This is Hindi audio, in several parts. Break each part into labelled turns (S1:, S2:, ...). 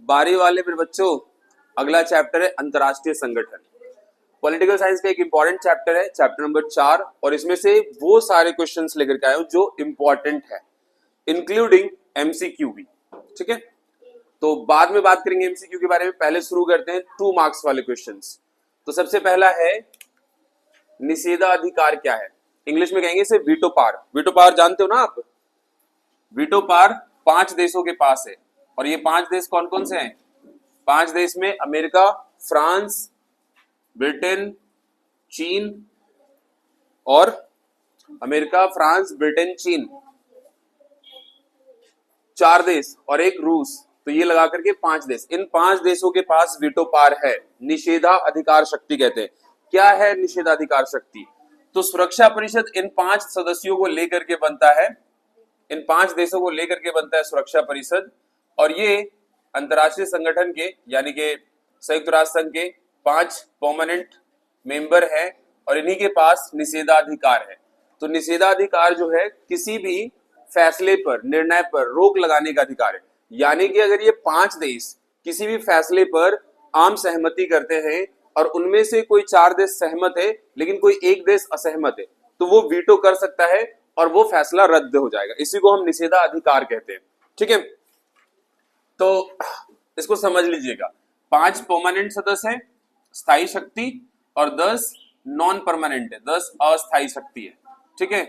S1: बारी वाले फिर बच्चों अगला चैप्टर है अंतरराष्ट्रीय संगठन। पॉलिटिकल साइंस का एक इंपॉर्टेंट चैप्टर है, चैप्टर नंबर 4, और इसमें से वो सारे क्वेश्चंस लेकर के आए हूं जो इंपॉर्टेंट है, इंक्लूडिंग एमसीक्यू भी। ठीक है, तो बाद में बात करेंगे एमसीक्यू के बारे में, पहले शुरू करते हैं 2 मार्क्स वाले क्वेश्चंस। तो सबसे पहला है निषेधाधिकार क्या है, इंग्लिश में कहेंगे इसे वीटो पावर। वीटो पावर जानते हो ना आप, वीटो पावर 5 देशों के पास है, और ये 5 देश कौन कौन से हैं? 5 देश में अमेरिका, फ्रांस, ब्रिटेन, चीन, और अमेरिका, फ्रांस, ब्रिटेन, चीन, 4 देश, और एक रूस। तो ये लगा करके 5 देश। इन 5 देशों के पास वीटो पावर है, निषेधाधिकार शक्ति कहते हैं। क्या है निषेधाधिकार शक्ति? तो सुरक्षा परिषद इन 5 सदस्यों को लेकर के बनता है, इन 5 देशों को लेकर के बनता है सुरक्षा परिषद, और ये अंतरराष्ट्रीय संगठन के यानी कि संयुक्त राष्ट्र संघ के 5 परमानेंट मेंबर हैं, और इन्हीं के पास निषेधाधिकार है। तो निषेधाधिकार जो है किसी भी फैसले पर, निर्णय पर रोक लगाने का अधिकार है। यानी कि अगर ये 5 देश किसी भी फैसले पर आम सहमति करते हैं और उनमें से कोई 4 देश सहमत है लेकिन कोई एक देश असहमत है, तो वो वीटो कर सकता है और वो फैसला रद्द हो जाएगा। इसी को हम निषेधाधिकार कहते हैं। ठीक है, तो इसको समझ लीजिएगा। 5 परमानेंट सदस्य है, स्थायी शक्ति, और 10 नॉन परमानेंट है, 10 अस्थायी शक्ति है। ठीक है,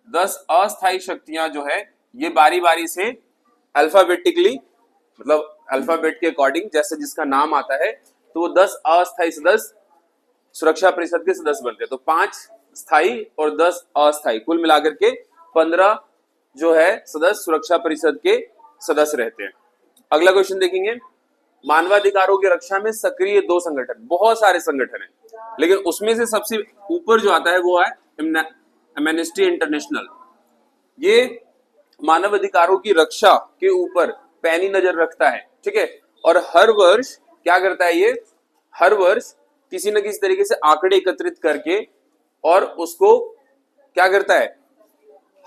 S1: 10 अस्थायी शक्तियां जो है ये बारी बारी से अल्फाबेटिकली, मतलब अल्फाबेट के अकॉर्डिंग जैसे जिसका नाम आता है, तो वो 10 अस्थायी सदस्य सुरक्षा परिषद के सदस्य बनते हैं। तो 5 स्थायी और 10 अस्थायी, कुल मिलाकर के 15 जो है सदस्य सुरक्षा परिषद के सदस्य रहते हैं। अगला क्वेश्चन देखेंगे, मानवाधिकारों की रक्षा में सक्रिय 2 संगठन। बहुत सारे संगठन हैं, लेकिन उसमें से सबसे ऊपर जो आता है वो है एमनेस्टी इंटरनेशनल। ये मानवाधिकारों की रक्षा के ऊपर पैनी नजर रखता है। ठीक है, और हर वर्ष क्या करता है ये, हर वर्ष किसी न किसी तरीके से आंकड़े एकत्रित करके और उसको क्या करता है,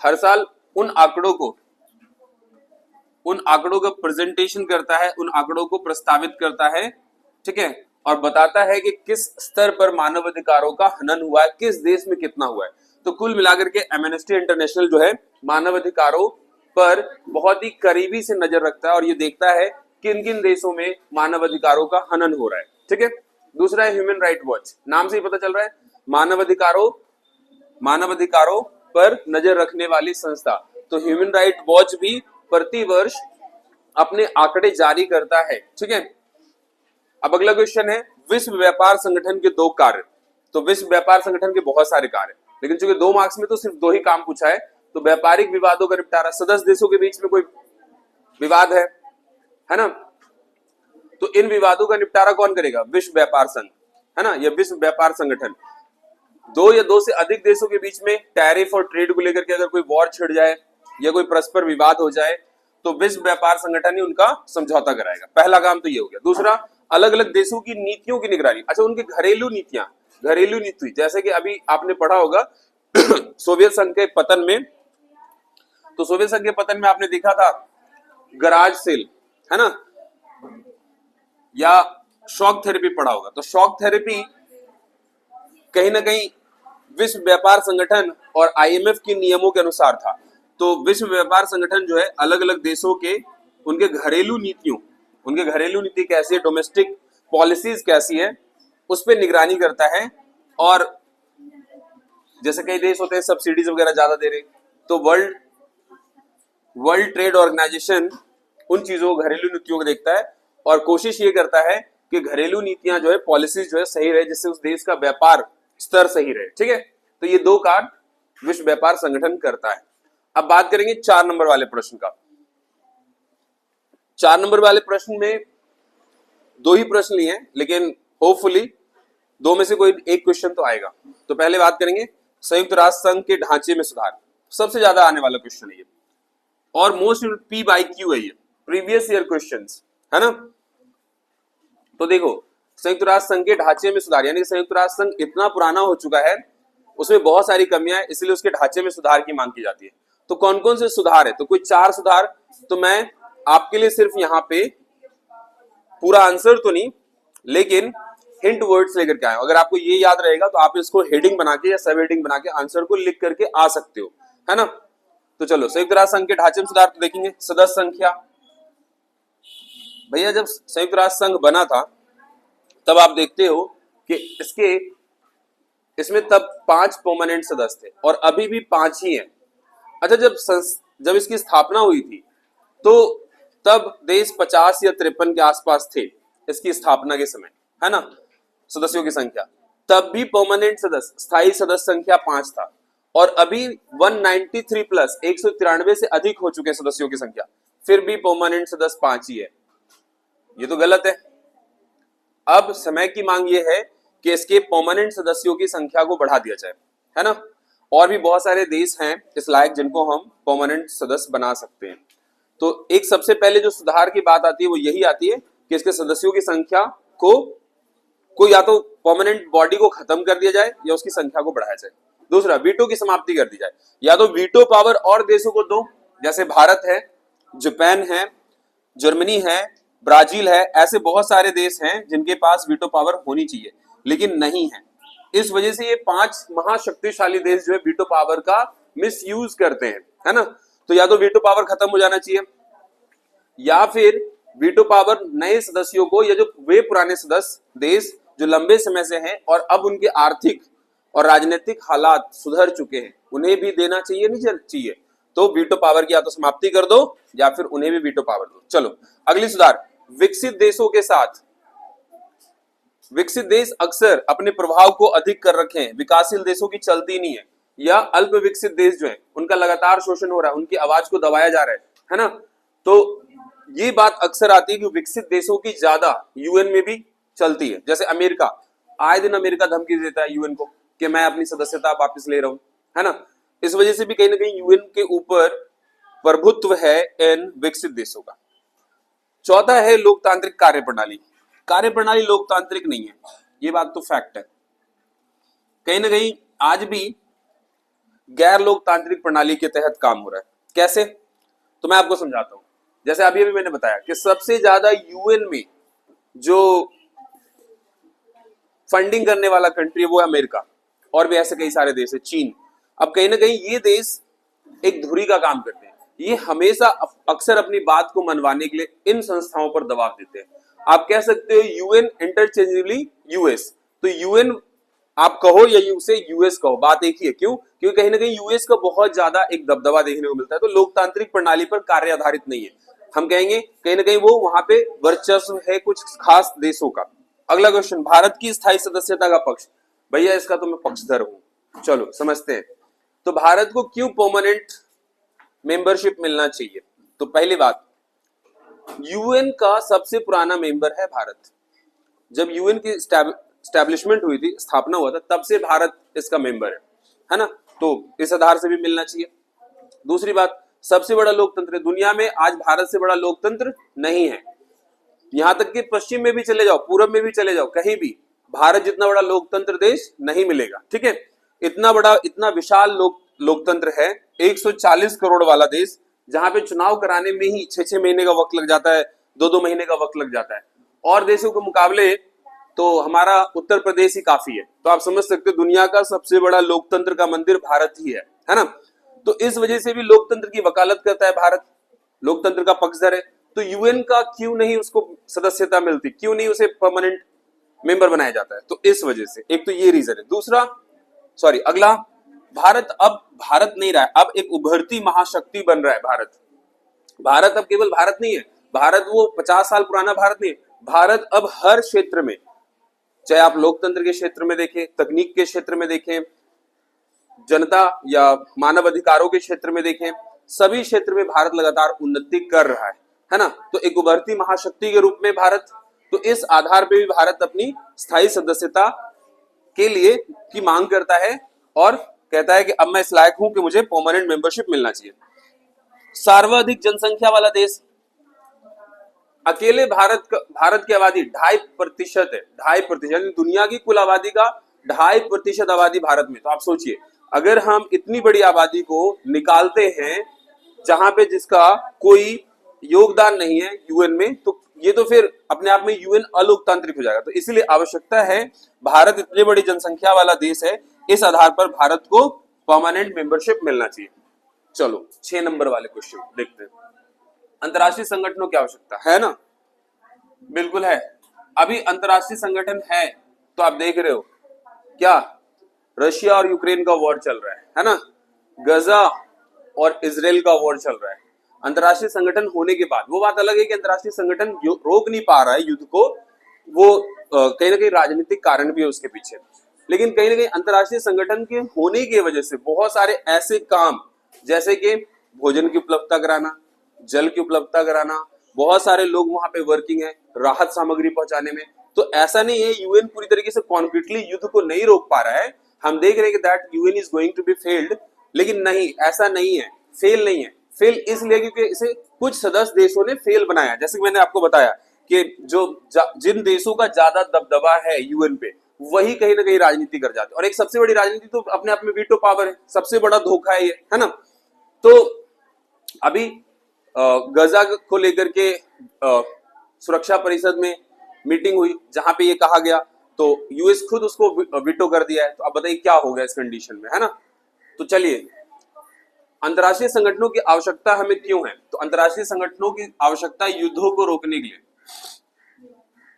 S1: हर साल उन आंकड़ों का प्रेजेंटेशन करता है, उन आंकड़ों को प्रस्तावित करता है। ठीक है, और बताता है कि किस स्तर पर मानवाधिकारों का हनन हुआ है, किस देश में कितना हुआ है। तो कुल मिलाकर के एमनेस्टी इंटरनेशनल जो है मानवाधिकारों पर बहुत ही करीबी से नजर रखता है और ये देखता है किन किन देशों में मानवाधिकारों का हनन हो रहा है। ठीक है, दूसरा है ह्यूमन राइट वॉच। नाम से ही पता चल रहा है मानवाधिकारों पर नजर रखने वाली संस्था। तो ह्यूमन राइट वॉच भी प्रति वर्ष अपने आंकड़े जारी करता है। ठीक है, अब अगला क्वेश्चन है विश्व व्यापार संगठन के 2 कार्य। तो विश्व व्यापार संगठन के बहुत सारे कार्य, लेकिन चूंकि 2 मार्क्स में तो सिर्फ 2 ही काम पूछा है। तो व्यापारिक विवादों का निपटारा, सदस्य देशों के बीच में कोई विवाद है ना, तो इन विवादों का निपटारा कौन करेगा? विश्व व्यापार संघ, है ना, यह विश्व व्यापार संगठन। 2 या 2 से अधिक देशों के बीच में टैरिफ और ट्रेड को लेकर के अगर कोई वॉर छिड़ जाए या कोई परस्पर विवाद हो जाए तो विश्व व्यापार संगठन ही उनका समझौता कराएगा। पहला काम तो ये हो गया। दूसरा, अलग अलग देशों की नीतियों की निगरानी। अच्छा, उनकी घरेलू नीति, जैसे कि अभी आपने पढ़ा होगा सोवियत संघ के पतन में, तो सोवियत संघ के पतन में आपने देखा था गराज सेल, है ना, या शॉक थेरेपी पढ़ा होगा। तो शॉक थेरेपी कहीं ना कहीं विश्व व्यापार संगठन और आईएमएफ के नियमों के अनुसार था। तो विश्व व्यापार संगठन जो है अलग अलग देशों के उनके घरेलू नीति कैसी है, डोमेस्टिक पॉलिसीज कैसी है, उस पर निगरानी करता है। और जैसे कई देश होते हैं सब्सिडीज वगैरह ज्यादा दे रहे, तो वर्ल्ड ट्रेड ऑर्गेनाइजेशन उन चीजों को, घरेलू नीतियों को देखता है और कोशिश ये करता है कि घरेलू नीतियां जो है, पॉलिसीज जो है सही रहे, जिससे उस देश का व्यापार स्तर सही रहे। ठीक है, तो ये 2 कार्य विश्व व्यापार संगठन करता है। अब बात करेंगे 4 नंबर वाले प्रश्न का। 4 नंबर वाले प्रश्न में 2 ही प्रश्न लिए हैं, लेकिन होपफुली 2 में से कोई एक क्वेश्चन तो आएगा। तो पहले बात करेंगे संयुक्त राष्ट्र संघ के ढांचे में सुधार। सबसे ज्यादा आने वाला क्वेश्चन है ये, और मोस्ट P by Q है ये, प्रीवियस ईयर क्वेश्चंस, है ना। तो देखो, संयुक्त राष्ट्र संघ के ढांचे में सुधार, यानी संयुक्त राष्ट्र संघ इतना पुराना हो चुका है, उसमें बहुत सारी कमियां हैं, इसलिए उसके ढांचे में सुधार की मांग की जाती है। तो कौन कौन से सुधार है? तो कोई 4 सुधार, तो मैं आपके लिए सिर्फ यहाँ पे पूरा आंसर तो नहीं, लेकिन हिंट वर्ड्स लेकर के आए। अगर आपको ये याद रहेगा तो आप इसको हेडिंग बना के या सब हेडिंग बना के आंसर को लिख करके आ सकते हो, है ना। तो चलो संयुक्त राष्ट्र संघ के ढांचे में सुधार तो देखेंगे। सदस्य संख्या, भैया जब संयुक्त राष्ट्र संघ बना था तब आप देखते हो कि इसमें तब 5 परमानेंट सदस्य थे और अभी भी 5 ही हैं। अच्छा, जब इसकी स्थापना हुई थी तो तब देश 50 या 53 के आसपास थे इसकी स्थापना के समय, है ना, सदस्यों की संख्या। तब भी परमानेंट सदस्य, स्थायी सदस्य संख्या 5 था और अभी 193 प्लस 193 से अधिक हो चुके सदस्यों की संख्या, फिर भी परमानेंट सदस्य 5 ही है। ये तो गलत है। अब समय की मांग ये है कि इसके परमानेंट सदस्यों की संख्या को बढ़ा दिया जाए, है ना। और भी बहुत सारे देश हैं इस लायक जिनको हम परमानेंट सदस्य बना सकते हैं। तो एक सबसे पहले जो सुधार की बात आती है वो यही आती है कि इसके सदस्यों की संख्या को या तो परमानेंट बॉडी को खत्म कर दिया जाए या उसकी संख्या को बढ़ाया जाए। दूसरा, वीटो की समाप्ति कर दी जाए, या तो वीटो पावर और देशों को दो, जैसे भारत है, जापान है, जर्मनी है, ब्राजील है, ऐसे बहुत सारे देश हैं जिनके पास वीटो पावर होनी चाहिए लेकिन नहीं है। इस वजह से ये 5 महाशक्तिशाली देश जो है वीटो पावर का मिसयूज करते हैं, है ना। तो या तो वीटो पावर खत्म हो जाना चाहिए या फिर वीटो पावर नए सदस्यों को, या जो वे पुराने सदस्य देश जो लंबे समय से हैं और अब उनके आर्थिक और राजनीतिक हालात सुधर चुके हैं उन्हें भी देना चाहिए, नहीं चाहिए। तो वीटो पावर की या तो समाप्ति कर दो या फिर उन्हें भी वीटो पावर दो। चलो अगली सुधार, विकसित देशों के साथ। विकसित देश अक्सर अपने प्रभाव को अधिक कर रखे हैं, विकासशील देशों की चलती नहीं है, या अल्प विकसित देश जो है उनका लगातार शोषण हो रहा है, उनकी आवाज को दबाया जा रहा है ना। तो ये बात अक्सर आती है कि विकसित देशों की ज्यादा यूएन में भी चलती है। जैसे अमेरिका, आए दिन अमेरिका धमकी देता है यूएन को कि मैं अपनी सदस्यता वापस ले रहा हूं, है ना। इस वजह से भी कहीं ना कहीं यूएन के ऊपर प्रभुत्व है इन विकसित देशों का। चौथा है लोकतांत्रिक कार्यप्रणाली। कार्यप्रणाली लोकतांत्रिक नहीं है, ये बात तो फैक्ट है। कहीं ना कहीं आज भी गैर लोकतांत्रिक प्रणाली के तहत काम हो रहा है। कैसे, तो मैं आपको समझाता हूं। जैसे अभी मैंने बताया कि सबसे ज्यादा यूएन में जो फंडिंग करने वाला कंट्री है वो है अमेरिका, और भी ऐसे कई सारे देश है, चीन। अब कहीं ना कहीं ये देश एक धुरी का काम करते हैं, ये हमेशा अक्सर अपनी बात को मनवाने के लिए इन संस्थाओं पर दबाव देते हैं। आप कह सकते हो यूएन इंटरचेंजेबली यूएस, तो यूएन आप कहो या उसे यूएस कहो, बात एक ही है। क्यों? क्योंकि कहीं ना कहीं यूएस का बहुत ज्यादा एक दबदबा देखने को मिलता है, तो लोकतांत्रिक प्रणाली पर कार्य आधारित नहीं है। हम कहेंगे कहीं ना कहीं वो वहां पे वर्चस्व है कुछ खास देशों का। अगला क्वेश्चन, भारत की स्थायी सदस्यता का पक्ष। भैया इसका तो मैं पक्षधर हूं, चलो समझते हैं। तो भारत को क्यों परमानेंट मेंबरशिप मिलना चाहिए? तो पहली बात, यूएन का सबसे पुराना मेंबर है भारत। जब यूएन की स्टैब्लिशमेंट हुई थी, स्थापना हुआ था, तब से भारत इसका मेंबर है ना। तो इस आधार से भी मिलना चाहिए। दूसरी बात, सबसे बड़ा लोकतंत्र दुनिया में आज भारत से बड़ा लोकतंत्र नहीं है। यहां तक कि पश्चिम में भी चले जाओ, पूरब में भी चले जाओ, कहीं भी भारत जितना बड़ा लोकतंत्र देश नहीं मिलेगा। ठीक है, इतना बड़ा, इतना विशाल लोकतंत्र है, 140 करोड़ वाला देश, जहां पे चुनाव कराने में ही 6-6 महीने का वक्त लग जाता है, 2-2 महीने का वक्त लग जाता है। और देशों के मुकाबले तो हमारा उत्तर प्रदेश ही काफी है। तो आप समझ सकते हो दुनिया का सबसे बड़ा लोकतंत्र का मंदिर भारत ही है ना। तो इस वजह से भी लोकतंत्र की वकालत करता है भारत, लोकतंत्र का पक्षधर है। तो यूएन का क्यों नहीं उसको सदस्यता मिलती, क्यों नहीं उसे परमानेंट मेंबर बनाया जाता है? तो इस वजह से एक तो ये रीजन है। दूसरा, अगला, भारत अब भारत नहीं रहा है, अब एक उभरती महाशक्ति बन रहा है भारत। भारत अब केवल भारत नहीं है, भारत वो 50 साल पुराना भारत नहीं है। भारत अब हर क्षेत्र में, चाहे आप लोकतंत्र के क्षेत्र में देखें, तकनीक के क्षेत्र में देखें, जनता या मानव अधिकारों के क्षेत्र में देखें, सभी क्षेत्र में भारत लगातार उन्नति कर रहा है ना। तो एक उभरती महाशक्ति के रूप में भारत, तो इस आधार पे भी भारत अपनी स्थायी सदस्यता के लिए की मांग करता है और कहता है कि अब मैं इस लायक हूं कि मुझे परमानेंट मेंबरशिप मिलना चाहिए। सर्वाधिक जनसंख्या वाला देश, अकेले भारत की आबादी 2.5% है, 2.5%, यानी दुनिया की कुल आबादी का 2.5% आबादी भारत में। तो आप सोचिए, अगर हम इतनी बड़ी आबादी को निकालते हैं जहां पे जिसका कोई योगदान नहीं है यूएन में, तो ये तो फिर अपने आप में यूएन अलोकतांत्रिक हो जाएगा। तो इसलिए आवश्यकता है, भारत इतनी बड़ी जनसंख्या वाला देश है, इस आधार पर भारत को परमानेंट मेंबरशिप मिलना चाहिए। चलो 6 नंबर वाले क्वेश्चन देखते हैं। अंतरराष्ट्रीय संगठनों की आवश्यकता है ना? बिल्कुल है। अभी अंतरराष्ट्रीय संगठन है तो आप देख रहे हो क्या, रशिया और यूक्रेन का वॉर चल रहा है ना, गजा और इजराइल का वॉर चल रहा है। अंतरराष्ट्रीय संगठन होने के बाद वो बात अलग है कि अंतरराष्ट्रीय संगठन रोक नहीं पा रहा है युद्ध को, वो कहीं ना कहीं राजनीतिक कारण भी है उसके पीछे, लेकिन कहीं ना कहीं अंतरराष्ट्रीय संगठन के होने की वजह से बहुत सारे ऐसे काम, जैसे कि भोजन की उपलब्धता कराना, जल की उपलब्धता कराना, बहुत सारे लोग वहां पे वर्किंग है राहत सामग्री पहुंचाने में। तो ऐसा नहीं है यूएन पूरी तरीके से कॉन्क्रीटली युद्ध को नहीं रोक पा रहा है, हम देख रहे हैं कि that UN is going to be failed, लेकिन नहीं, ऐसा नहीं है, फेल नहीं है। फेल इसलिए क्योंकि इसे कुछ सदस्य देशों ने फेल बनाया, जैसे कि मैंने आपको बताया कि जिन देशों का ज्यादा दबदबा है यूएन पे, वही कहीं ना कहीं राजनीति कर जाते हैं। और एक सबसे बड़ी राजनीति तो अपने आप में वीटो पावर है, सबसे बड़ा धोखा है ये, है ना। तो अभी गजा को लेकर के सुरक्षा परिषद में मीटिंग हुई जहां पे ये कहा गया, तो यूएस खुद उसको वीटो कर दिया है। तो अब बताइए क्या हो गया इस कंडीशन में, है ना। तो चलिए, अंतरराष्ट्रीय संगठनों की आवश्यकता हमें क्यों है? तो अंतरराष्ट्रीय संगठनों की आवश्यकता युद्धों को रोकने के लिए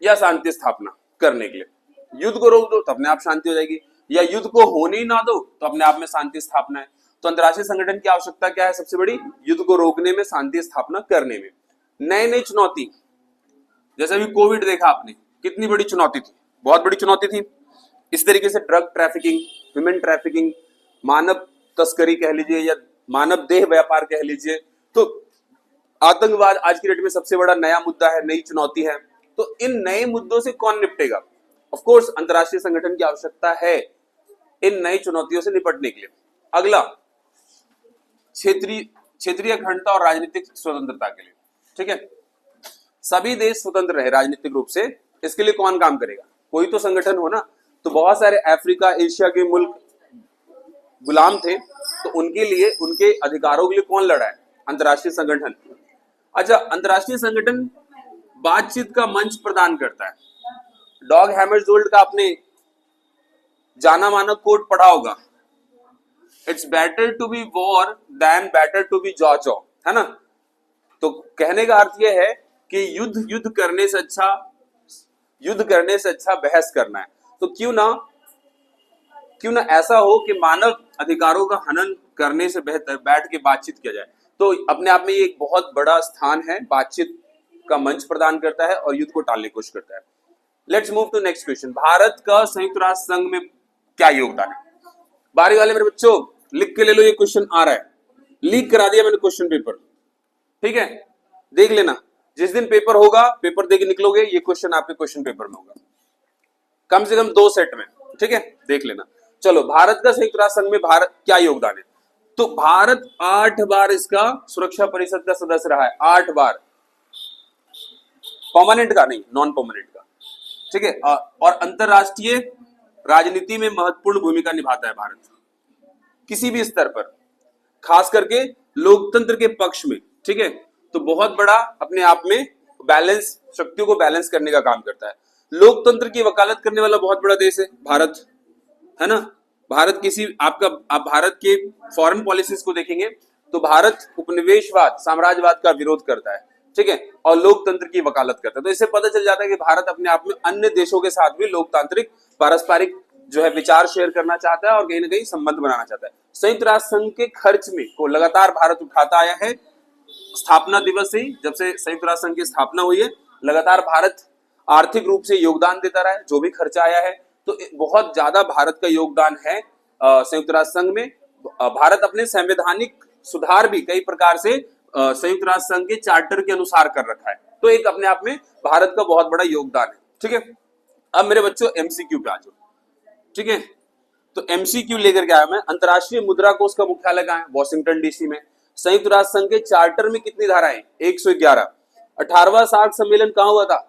S1: या शांति स्थापना करने के लिए। युद्ध को रोक दो तो अपने आप शांति हो जाएगी, या युद्ध को होने ही ना दो तो अपने आप में शांति स्थापना है। तो अंतरराष्ट्रीय संगठन की आवश्यकता क्या है? सबसे बड़ी, युद्ध को रोकने में, शांति स्थापना करने में। नई नई चुनौती, जैसे अभी कोविड देखा आपने, कितनी बड़ी चुनौती थी, बहुत बड़ी चुनौती थी। इस तरीके से ड्रग ट्रैफिकिंग, ह्यूमन ट्रैफिकिंग, मानव तस्करी कह लीजिए या मानव देह व्यापार कह लीजिए, तो आतंकवाद आज की डेट में सबसे बड़ा नया मुद्दा है, नई चुनौती है। तो इन नए मुद्दों से कौन निपटेगा? ऑफ कोर्स अंतरराष्ट्रीय संगठन की आवश्यकता है इन नई चुनौतियों से निपटने के लिए। अगला, क्षेत्रीय अखंडता और राजनीतिक स्वतंत्रता के लिए, ठीक है। सभी देश स्वतंत्र रहे राजनीतिक रूप से, इसके लिए कौन काम करेगा? कोई तो संगठन हो ना। तो बहुत सारे अफ्रीका, एशिया के मुल्क गुलाम थे, तो उनके लिए, उनके अधिकारों के लिए कौन लड़ा है? अंतरराष्ट्रीय संगठन। अच्छा, अंतरराष्ट्रीय संगठन बातचीत का मंच प्रदान करता है। डॉग हैमरजोल्ड का आपने जाना माना कोट पढ़ा होगा, it's better to be war than better to be jaw, है ना। तो कहने का अर्थ यह है कि युद्ध करने से अच्छा बहस करना है। तो क्यों ना ऐसा हो कि मानव अधिकारों का हनन करने से बेहतर बैठ के बातचीत किया जाए। तो अपने आप में ये एक बहुत बड़ा स्थान है, बातचीत का मंच प्रदान करता है और युद्ध को टालने की कोशिश करता है। Let's move to next question. Bharat का संयुक्त राष्ट्र संघ में क्या योगदान है? बारी वाले मेरे बच्चों लिख के ले लो, ये क्वेश्चन आ रहा है, लीक करा दिया मैंने क्वेश्चन पेपर, ठीक है, देख लेना। जिस दिन पेपर होगा, पेपर देके निकलोगे, ये क्वेश्चन आपके क्वेश्चन पेपर में होगा, कम से कम 2 सेट में, ठीक है, देख लेना। चलो, भारत का संयुक्त राष्ट्र संघ में भारत क्या योगदान है? तो भारत 8 बार इसका सुरक्षा परिषद का सदस्य रहा है, 8 बार, परमानेंट का नहीं, नॉन परमानेंट का, ठीक है। और अंतरराष्ट्रीय राजनीति में महत्वपूर्ण भूमिका निभाता है भारत, किसी भी स्तर पर, खास करके लोकतंत्र के पक्ष में, ठीक है। तो बहुत बड़ा अपने आप में बैलेंस, शक्तियों को बैलेंस करने का काम करता है। लोकतंत्र की वकालत करने वाला बहुत बड़ा देश है भारत, है ना। भारत आप भारत के फॉरेन पॉलिसीज को देखेंगे तो भारत उपनिवेशवाद, साम्राज्यवाद का विरोध करता है, ठीक है, और लोकतंत्र की वकालत करता है। तो इससे पता चल जाता है कि भारत अपने आप में अन्य देशों के साथ भी लोकतांत्रिक, पारस्परिक जो है विचार शेयर करना चाहता है और कहीं ना कहीं संबंध बनाना चाहता है। संयुक्त राष्ट्र संघ के खर्च में को लगातार भारत उठाता आया है, स्थापना दिवस से ही, जब से संयुक्त राष्ट्र संघ की स्थापना हुई है, लगातार भारत आर्थिक रूप से योगदान देता रहा है, जो भी खर्चा आया है। तो बहुत ज्यादा भारत का योगदान है संयुक्त राष्ट्र संघ में। भारत अपने संवैधानिक सुधार भी कई प्रकार से संयुक्त राष्ट्र संघ के चार्टर के अनुसार कर रखा है। तो एक अपने आप में भारत का बहुत बड़ा योगदान है, ठीक है। अब मेरे बच्चों एमसीक्यू पे आ जाओ, ठीक है। तो एमसीक्यू लेकर के आया मैं। अंतरराष्ट्रीय मुद्रा कोष का मुख्यालय कहाँ है? वॉशिंगटन डीसी में। संयुक्त राष्ट्र संघ के चार्टर में कितनी धाराएं? 111। 18वां सार्क सम्मेलन कहाँ हुआ था?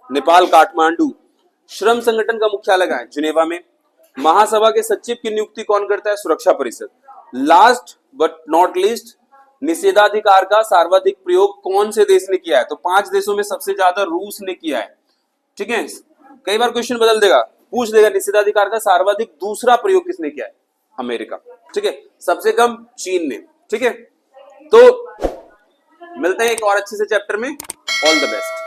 S1: नेपाल, काठमांडू। श्रम संगठन का मुख्यालय कहाँ है? जिनेवा में। महासभा के सचिव की नियुक्ति कौन करता है? सुरक्षा परिषद। लास्ट बट नॉट लीस्ट, निषेधाधिकार का सर्वाधिक प्रयोग कौन से देश ने किया है? तो 5 देशों में सबसे ज्यादा रूस ने किया है। ठीक है, कई बार क्वेश्चन बदल देगा, पूछ देगा निषेधाधिकार का सर्वाधिक दूसरा प्रयोग किसने किया है? अमेरिका। ठीक है, सबसे कम चीन ने। ठीक है, तो मिलते हैं एक और अच्छे से चैप्टर में। All the best.